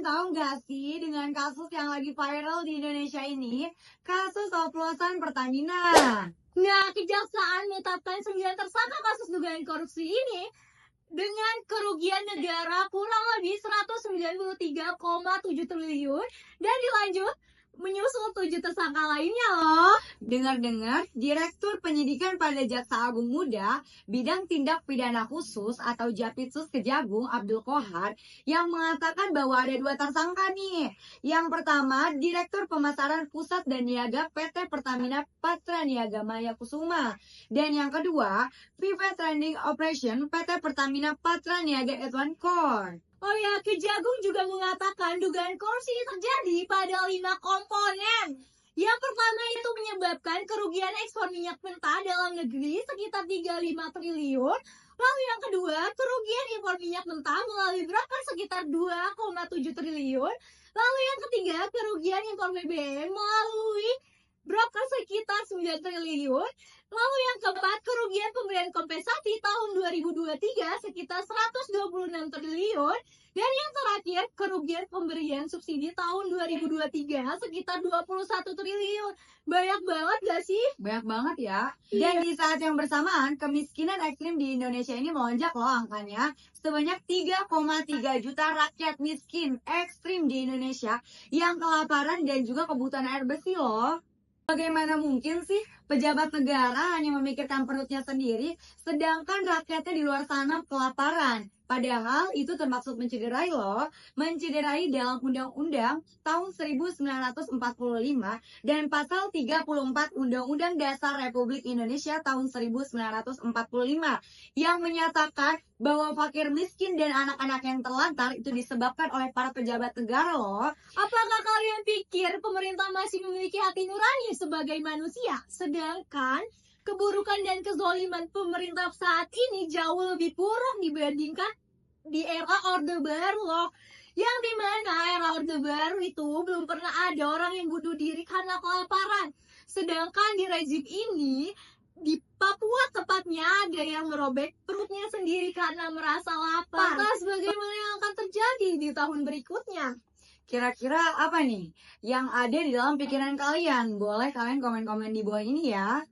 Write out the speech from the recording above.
tahu nggak sih dengan kasus yang lagi viral di Indonesia ini, kasus oplosan Pertamina? Nah, Kejaksaan menetapkan 9 tersangka kasus dugaan korupsi ini dengan kerugian negara kurang lebih 193,7 triliun dan dilanjut menyusul 7 tersangka lainnya loh. Dengar-dengar, Direktur Penyidikan pada Jaksa Agung Muda, Bidang Tindak Pidana Khusus atau Japitsus Kejagung Abdul Qohar yang mengatakan bahwa ada 2 tersangka nih. Yang pertama, Direktur Pemasaran Pusat dan Niaga PT Pertamina Patra Niaga Maya Kusuma. Dan yang kedua, Pivot Trading Operation PT Pertamina Patra Niaga Edwan Core. Oh ya, Kejagung juga mengatakan dugaan korupsi terjadi pada 5 komponen. Yang pertama itu menyebabkan kerugian ekspor minyak mentah dalam negeri sekitar 35 triliun. Lalu yang kedua, kerugian impor minyak mentah melalui broker sekitar 2,7 triliun. Lalu yang ketiga, kerugian impor BBM melalui broker sekitar 9 triliun. Lalu yang keempat, kerugian pemberian kompensasi tahun 2023 sekitar 126 triliun. Dan yang terakhir, kerugian pemberian subsidi tahun 2023 sekitar 21 triliun. Banyak banget gak sih? Banyak banget ya. Dan di saat yang bersamaan, kemiskinan ekstrim di Indonesia ini melonjak loh angkanya. Sebanyak 3,3 juta rakyat miskin ekstrim di Indonesia yang kelaparan dan juga kebutuhan air bersih loh. Bagaimana mungkin sih pejabat negara hanya memikirkan perutnya sendiri, sedangkan rakyatnya di luar sana kelaparan? Padahal itu termasuk mencederai loh, mencederai dalam Undang-Undang tahun 1945 dan pasal 34 Undang-Undang Dasar Republik Indonesia tahun 1945 yang menyatakan bahwa fakir miskin dan anak-anak yang terlantar itu disebabkan oleh para pejabat negara loh. Apakah kalian pikir pemerintah masih memiliki hati nurani sebagai manusia? Sedangkan keburukan dan kezoliman pemerintah saat ini jauh lebih buruk dibandingkan di era Orde Baru loh. Yang dimana era Orde Baru itu belum pernah ada orang yang bunuh diri karena kelaparan. Sedangkan di rezim ini, di Papua tepatnya, ada yang merobek perutnya sendiri karena merasa lapar. Lantas bagaimana yang akan terjadi di tahun berikutnya? Kira-kira apa nih yang ada di dalam pikiran kalian? Boleh kalian komen-komen di bawah ini ya.